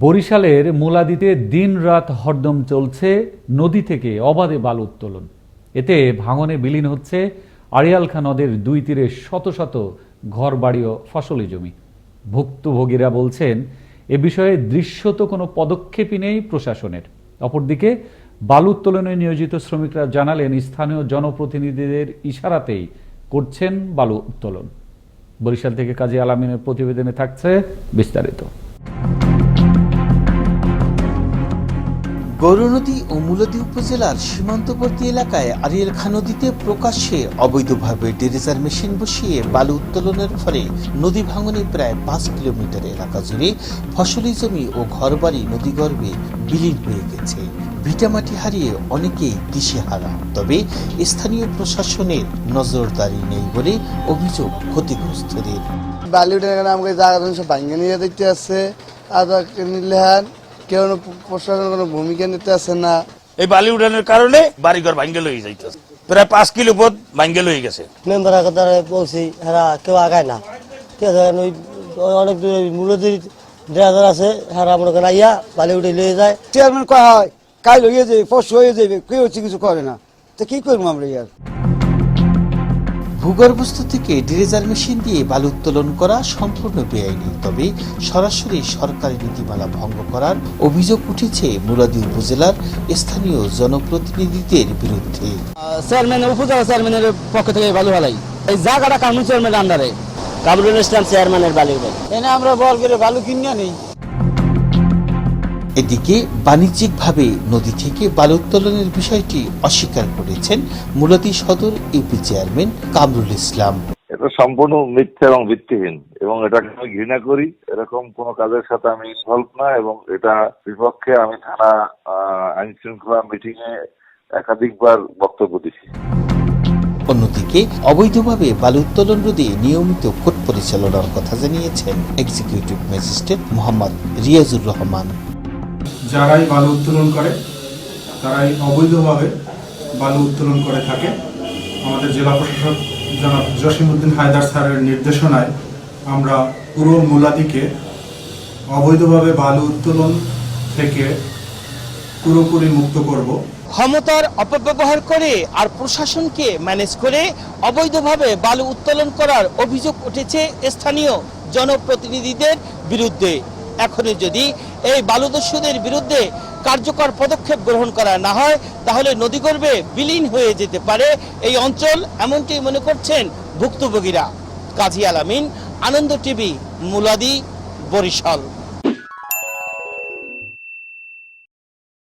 বরিশালের মুলাদিতে দিন-রাত হরদম চলছে নদী থেকে অবাধে বালু উত্তোলন। এতে ভাঙনে বিলীন হচ্ছে আড়িয়ালখা নদের দুই তীরে শত শত ঘরবাড়ি ও ফসলি জমি। ভুক্তভোগীরা বলছেন, এ বিষয়ে দৃশ্যত কোনো পদক্ষেপই নেই প্রশাসনের। অপরদিকে বালু উত্তোলনে নিয়োজিত শ্রমিকরা জানালেন, স্থানীয় জনপ্রতিনিধিদের ইশারাতেই করছেন বালু উত্তোলন। বরিশাল থেকে কাজী আলামিনের প্রতিবেদনে থাকছে বিস্তারিত। গৌরনদী ও মুলাদী উপজেলার সীমান্তবর্তী এলাকায় আড়িয়ালখা নদীতে প্রকাশ্যে অবৈধভাবে ড্রেজার মেশিন বসিয়ে বালু উত্তোলনের ফলে নদী ভাঙনে প্রায় 5 কিলোমিটার এলাকা জুড়ে ফসলি জমি ও ঘরবাড়ি নদীগর্ভে বিলীন হয়ে গেছে। ভিটামাটি হারিয়ে অনেকেই দিশেহারা। তবে স্থানীয় প্রশাসনের নজরদারি নেই বলে অভিযোগ ক্ষতিগ্রস্তদের। বালু আমাকে জায়গা সব ভাঙে নিয়ে দেখতে আসছে, আদার নিলেহান কেউ প্রশাসনের কোনো ভূমিকা নিতে আসে না। এই বালি উঠানোর কারণে বাড়িঘর ভাঙ্গে লয়ে যাইতেছে, প্রায় 5 কিলো পথ ভাঙ্গে লয়ে গেছে। মেম্বার বলছি হেরা কেউ আগায় না, কেউ অনেক দূর মুলাদির ড্রাইভার আছে, হেরা মনে করেন আইয়া বালি উঠে লিয়ে যায়। চেয়ারম্যান কয় হয় কাল হয়ে যাবে, পরশু হয়ে যাবে, কেউ কিছু করে না, তো কি করবো আমরা? ইয়ার ভূগর্ভস্থ থেকে ড্রেজার মেশিন দিয়ে বালু উত্তোলন করা সম্পূর্ণ বেআইনি। তবে সরাসরি সরকারি নীতিমালা ভঙ্গ করার অভিযোগ উঠেছে মুলাদী উপজেলার স্থানীয় জনপ্রতিনিধিদের বিরুদ্ধে। চেয়ারম্যান উপজেলা চেয়ারম্যানের পক্ষ থেকে বালু হালাই এই জায়গাটা কানুন চেয়ারম্যানের আন্ডারে, কামরুল ইসলাম চেয়ারম্যানের বালু এনে আমরা বল করে বালু কিনে নেই। এদিকে বাণিজ্যিকভাবে নদী থেকে বালু উত্তোলনের বিষয়টি অস্বীকার করেছেন মুলাদী সদর ইউপি চেয়ারম্যান কামরুল ইসলাম। এটা সম্পূর্ণ মিথ্যা এবং ভিত্তিহীন, এবং এটাকে আমি ঘৃণা করি। এরকম কোনো কাজের সাথে আমি ইনভলভ না, এবং এটা বিপক্ষে আমি থানা আইন শৃঙ্খলা মিটিং এ একাধিকবার বক্তব্য দিচ্ছি। অন্যদিকে অবৈধভাবে বালু উত্তোলন রোধে নিয়মিত কোর্ট পরিচালনার কথা জানিয়েছেন এক্সিকিউটিভ ম্যাজিস্ট্রেট মোহাম্মদ রিয়াজুর রহমান। যারাই বালু উত্তোলন করে তারাই অবৈধভাবে বালু উত্তোলন করে থাকে। আমাদের জেলা প্রশাসক জনাব জসিমউদ্দিন হায়দার স্যারের নির্দেশনায় আমরা পুরো মুলাদীকে অবৈধভাবে বালু উত্তোলন থেকে পুরোপুরি মুক্ত করব। ক্ষমতার অপব্যবহার করে আর প্রশাসনকে ম্যানেজ করে অবৈধভাবে বালু উত্তোলন করার অভিযোগ উঠেছে স্থানীয় জনপ্রতিনিধিদের বিরুদ্ধে। এখনই যদি এই বালুদস্যুদের বিরুদ্ধে কার্যকর পদক্ষেপ গ্রহণ করা না হয়, তাহলে নদীগর্ভে বিলীন হয়ে যেতে পারে এই অঞ্চল, এমনটি মনে করছেন ভুক্তভোগীরা। কাজী আলামিন, আনন্দ টিভি, মুলাদী, বরিশাল।